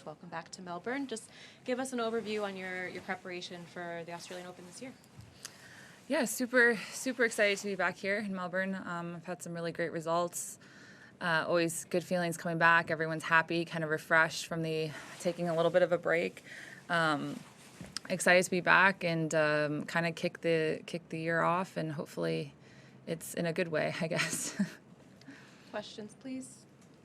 welcome back to Melbourne. Just give us an overview on your preparation for the Australian Open this year. Yeah, super excited to be back here in Melbourne. I've had some really great results. Always good feelings coming back. Everyone's happy, kind of refreshed from taking a little bit of a break. Excited to be back and kind of kick the year off, and hopefully it's in a good way, I guess. Questions, please.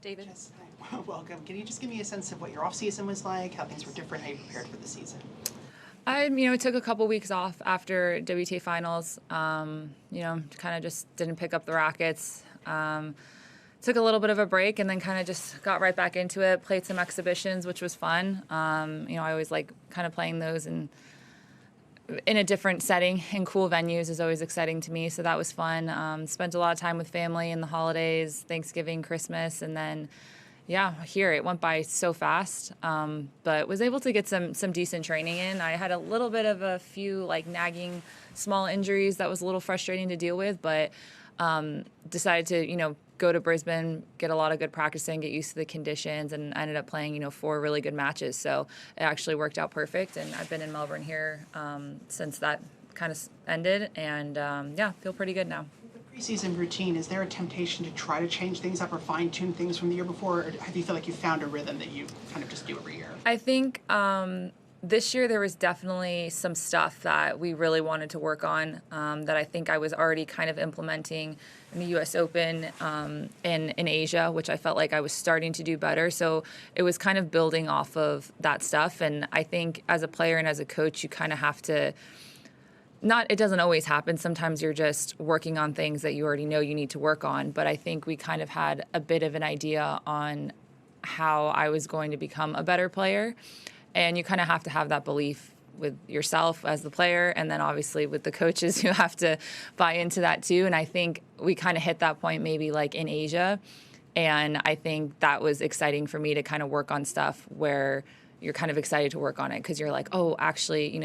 David. Yes, hi. Welcome. Can you just give me a sense of what your off season was like, how things were different, how you prepared for the season? I took a couple weeks off after WTA finals. Kind of just didn't pick up the rackets. Took a little bit of a break and then kind of just got right back into it. Played some exhibitions, which was fun. I always like kind of playing those in a different setting in cool venues is always exciting to me. So that was fun. Spent a lot of time with family in the holidays, Thanksgiving, Christmas, and then here it went by so fast. But was able to get some decent training in. I had a little bit of a few nagging small injuries that was a little frustrating to deal with, but decided to go to Brisbane, get a lot of good practice in, get used to the conditions, and I ended up playing 4 really good matches. So it actually worked out perfect, and I've been in Melbourne here since that kind of ended, and feel pretty good now. The preseason routine, is there a temptation to try to change things up or fine-tune things from the year before, or have you feel like you found a rhythm that you kind of just do every year? I think this year there was definitely some stuff that we really wanted to work on that I think I was already kind of implementing in the U.S. Open and in Asia, which I felt like I was starting to do better. So it was kind of building off of that stuff. And I think as a player and as a coach, you kind of have to it doesn't always happen. Sometimes you're just working on things that you already know you need to work on. But I think we kind of had a bit of an idea on how I was going to become a better player. And you kind of have to have that belief with yourself as the player, and then obviously with the coaches who have to buy into that too. And I think we kind of hit that point maybe in Asia. And I think that was exciting for me to kind of work on stuff where you're kind of excited to work on it because you're like, oh, actually,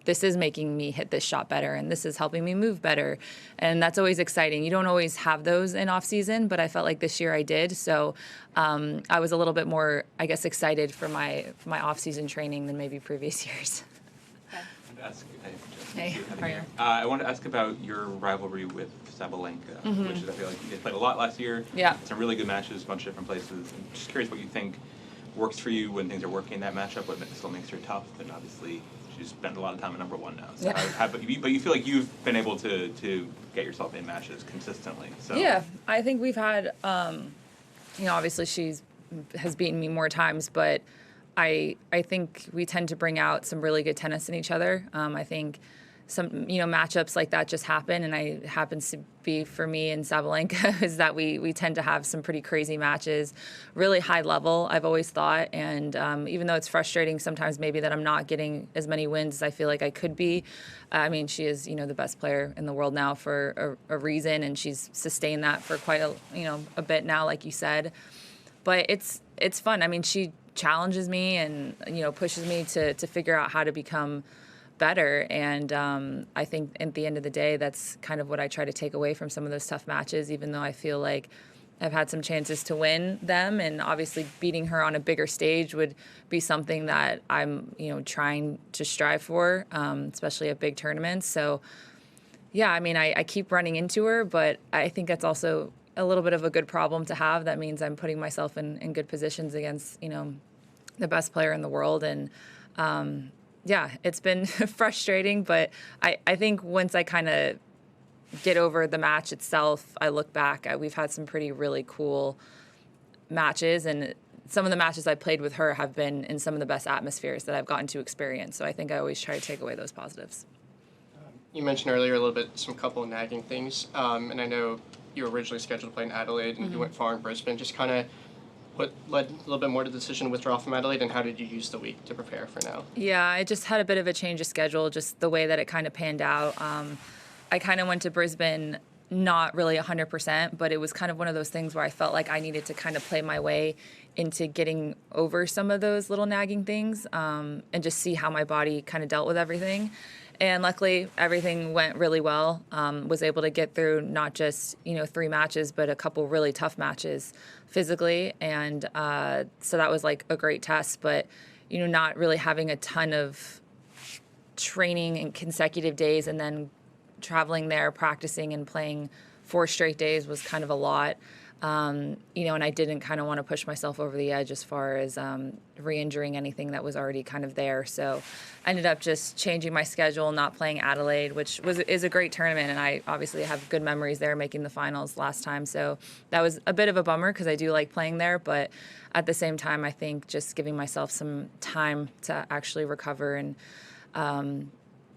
this is making me hit this shot better, and this is helping me move better. And that's always exciting. You don't always have those in off season, but I felt like this year I did. So I was a little bit more, I guess, excited for my off season training than maybe previous years. I wanted to ask about your rivalry with Sabalenka, which is, I feel like you guys played a lot last year. Yeah. Some really good matches, a bunch of different places. I'm just curious what you think works for you when things are working in that matchup, what still makes her tough, and obviously she's spent a lot of time at number one now. So but you feel like you've been able to get yourself in matches consistently. So yeah, I think we've had, obviously has beaten me more times, but I think we tend to bring out some really good tennis in each other. I think some matchups like that just happen, and it happens to be for me and Sabalenka is that we tend to have some pretty crazy matches, really high level, I've always thought. And even though it's frustrating sometimes maybe that I'm not getting as many wins as I feel like I could be, she is the best player in the world now for a reason, and she's sustained that for quite a bit now, like you said. But it's fun. She challenges me and pushes me to figure out how to become better, and I think at the end of the day that's kind of what I try to take away from some of those tough matches, even though I feel like I've had some chances to win them, and obviously beating her on a bigger stage would be something that I'm trying to strive for, especially at big tournaments. So yeah, I keep running into her, but I think that's also a little bit of a good problem to have. That means I'm putting myself in good positions against the best player in the world. And it's been frustrating, but I think once I kind of get over the match itself, I look back at we've had some really cool matches, and some of the matches I played with her have been in some of the best atmospheres that I've gotten to experience. So I think I always try to take away those positives. You mentioned earlier a little bit some couple of nagging things, and I know you were originally scheduled to play in Adelaide, and you went far in Brisbane. Just kind of what led a little bit more to the decision to withdraw from Adelaide, and how did you use the week to prepare for now? Yeah, I just had a bit of a change of schedule, just the way that it kind of panned out. I kind of went to Brisbane not really 100%, but it was kind of one of those things where I felt like I needed to kind of play my way into getting over some of those little nagging things and just see how my body kind of dealt with everything. And luckily, everything went really well. Was able to get through not just 3 matches, but a couple really tough matches physically, and so that was like a great test. But not really having a ton of training in consecutive days, and then traveling there, practicing and playing 4 straight days was kind of a lot. And I didn't kind of want to push myself over the edge as far as re-injuring anything that was already kind of there. So I ended up just changing my schedule, not playing Adelaide, which is a great tournament, and I obviously have good memories there, making the finals last time. So that was a bit of a bummer because I do like playing there, but at the same time, I think just giving myself some time to actually recover and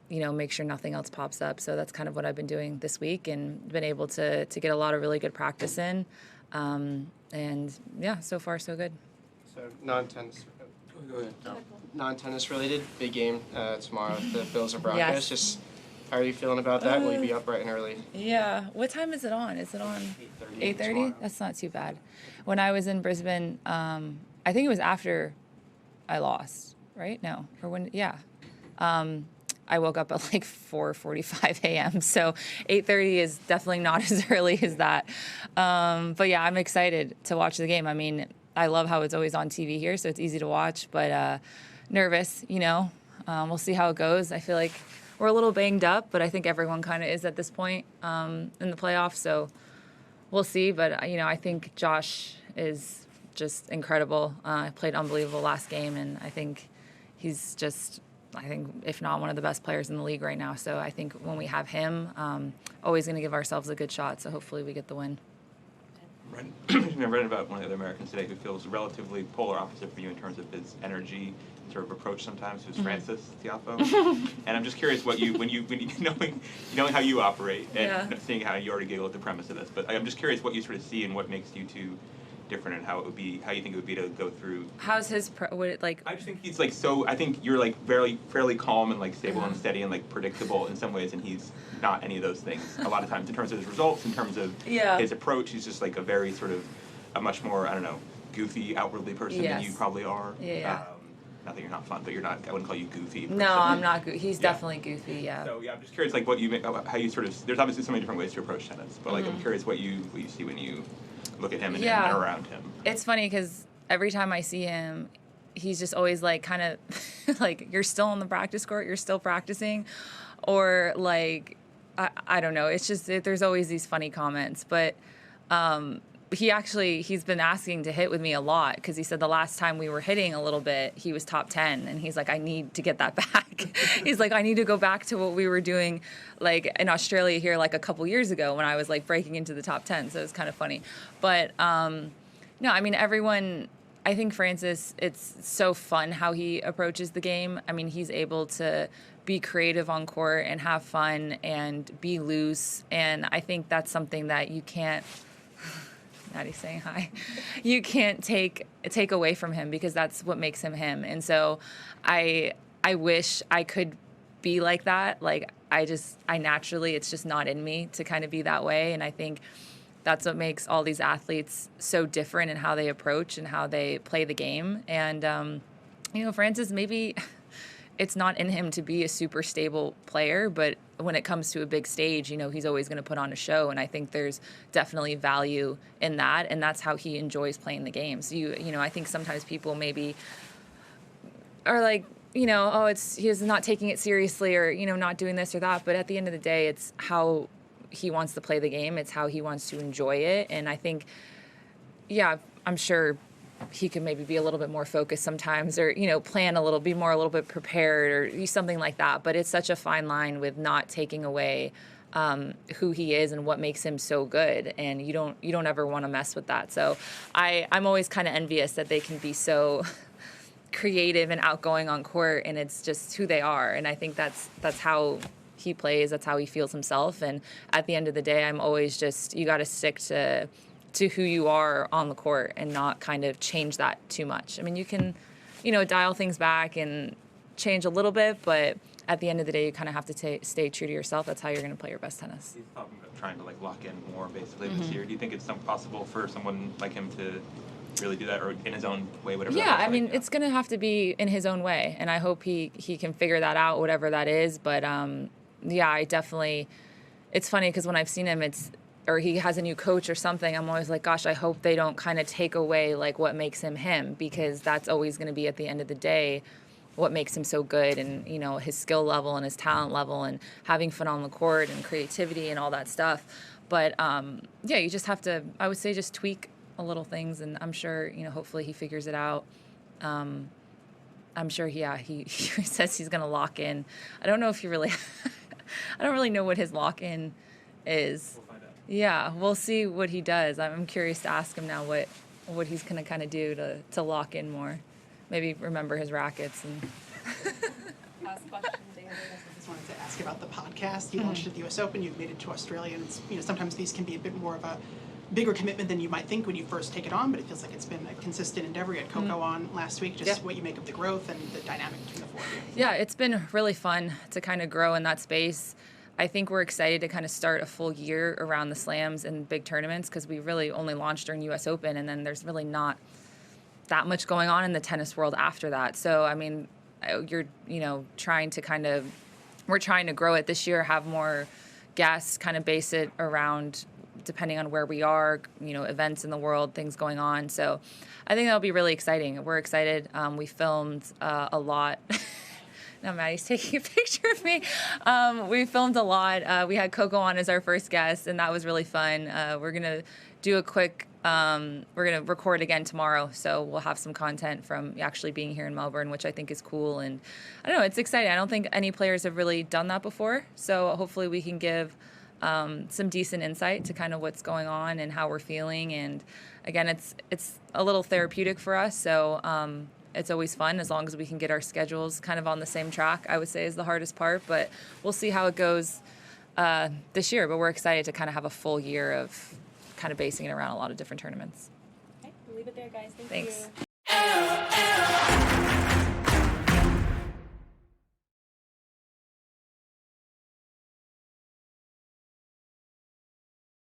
make sure nothing else pops up. So that's kind of what I've been doing this week, and been able to get a lot of really good practice in. And yeah, so far so good. So non-tennis. Go ahead. Non-tennis related, big game tomorrow, the Bills or Broncos. Yes. Just how are you feeling about that? Will you be up bright and early? Yeah. What time is it on? Is it on 8:30 8:30? tomorrow. That's not too bad. When I was in Brisbane, I think it was after I lost, right? No. Or when, yeah. I woke up at like 4:45 a.m. So 8:30 is definitely not as early as that. But yeah, I'm excited to watch the game. I mean, I love how it's always on TV here, so it's easy to watch, but nervous, we'll see how it goes. I feel like we're a little banged up, but I think everyone kind of is at this point in the playoffs, so we'll see. But, I think Josh is just incredible. Played unbelievable last game, and I think he's just, if not one of the best players in the league right now. So I think when we have him, always going to give ourselves a good shot. So hopefully we get the win. I've read about one of the other Americans today who feels relatively polar opposite from you in terms of his energy and sort of approach sometimes, who's Frances Tiafoe. And I'm just curious when you knowing how you operate and seeing how you already giggle at the premise of this, but I'm just curious what you sort of see and what makes you two different, and how you think it would be to go through. How's his I just think he's I think you're like fairly calm and like stable and steady and like predictable in some ways, and he's not any of those things a lot of times in terms of his results, in terms of his approach. He's just like a very sort of a much more, I don't know, goofy outwardly person than you probably are. Not that you're not fun, but you're not. I wouldn't call you goofy. No, I'm not goofy. He's definitely goofy. Yeah. So I'm just curious, like how you sort of. There's obviously so many different ways to approach tennis, but like I'm curious what you see when you look at him and around him. It's funny because every time I see him, he's just always like kind of like, you're still on the practice court, you're still practicing, or like I don't know. It's just there's always these funny comments, but. He's been asking to hit with me a lot because he said the last time we were hitting a little bit, he was top 10, and he's like, I need to get that back. He's like, I need to go back to what we were doing like in Australia here like a couple years ago when I was like breaking into the top 10. So it's kind of funny. But no, I mean, everyone, I think Frances, it's so fun how he approaches the game. I mean, he's able to be creative on court and have fun and be loose. And I think that's something that you can't, Maddie's saying hi, you can't take away from him, because that's what makes him him. And so I wish I could be like that. Like I naturally, it's just not in me to kind of be that way. And I think that's what makes all these athletes so different in how they approach and how they play the game. And, Frances, maybe it's not in him to be a super stable player, but when it comes to a big stage, he's always going to put on a show. And I think there's definitely value in that. And that's how he enjoys playing the game. So, I think sometimes people maybe are like, he's not taking it seriously, or, not doing this or that. But at the end of the day, it's how he wants to play the game. It's how he wants to enjoy it. And I think, I'm sure he could maybe be a little bit more focused sometimes, or, plan a little bit prepared, or something like that. But it's such a fine line with not taking away who he is and what makes him so good. And you don't ever want to mess with that. So I'm always kind of envious that they can be so creative and outgoing on court, and it's just who they are. And I think that's how he plays. That's how he feels himself. And at the end of the day, I'm always just, you got to stick to who you are on the court and not kind of change that too much. I mean, you can, dial things back and change a little bit, but at the end of the day, you kind of have to stay true to yourself. That's how you're going to play your best tennis. He's talking about trying to like lock in more basically this year. Do you think it's possible for someone like him to really do that, or in his own way, whatever? Yeah, that looks I mean, like, you know? it's going to have to be in his own way, and I hope he can figure that out, whatever that is. But yeah, I definitely. It's funny because when I've seen him, or he has a new coach or something, I'm always like, gosh, I hope they don't kind of take away like what makes him him, because that's always going to be at the end of the day what makes him so good, and you know, his skill level and his talent level and having fun on the court and creativity and all that stuff. But yeah, you just have to, I would say, just tweak a little things, and I'm sure, you know, hopefully he figures it out. I'm sure he says he's going to lock in. I don't know if he really I don't really know what his lock in is. We'll find out. Yeah, we'll see what he does. I'm curious to ask him now what he's going to kind of do to lock in more. Maybe remember his rackets and Last question, David. I just wanted to ask about the podcast. You launched at the U.S. Open. You've made it to Australia, and it's, you know, sometimes these can be a bit more of a bigger commitment than you might think when you first take it on. But it feels like it's been a consistent endeavor. You had Coco on last week. Just what you make of the growth and the dynamic between the four of you. yeah, it's been really fun to kind of grow in that space. I think we're excited to kind of start a full year around the slams and big tournaments, because we really only launched during U.S. Open, and then there's really not that much going on in the tennis world after that. So, I mean, you're, you know, we're trying to grow it this year, have more guests, kind of base it around, depending on where we are, you know, events in the world, things going on. So I think that'll be really exciting. We're excited. We filmed a lot. Now Maddie's taking a picture of me. We filmed a lot. We had Coco on as our first guest, and that was really fun. We're going to do a quick, we're going to record again tomorrow, so we'll have some content from actually being here in Melbourne, which I think is cool. And I don't know, it's exciting. I don't think any players have really done that before, so hopefully we can give some decent insight to kind of what's going on and how we're feeling. And again, it's a little therapeutic for us, so it's always fun as long as we can get our schedules kind of on the same track, I would say, is the hardest part. But we'll see how it goes this year. But we're excited to kind of have a full year of kind of basing it around a lot of different tournaments. Okay, we'll leave it there, guys. Thank Thanks. you.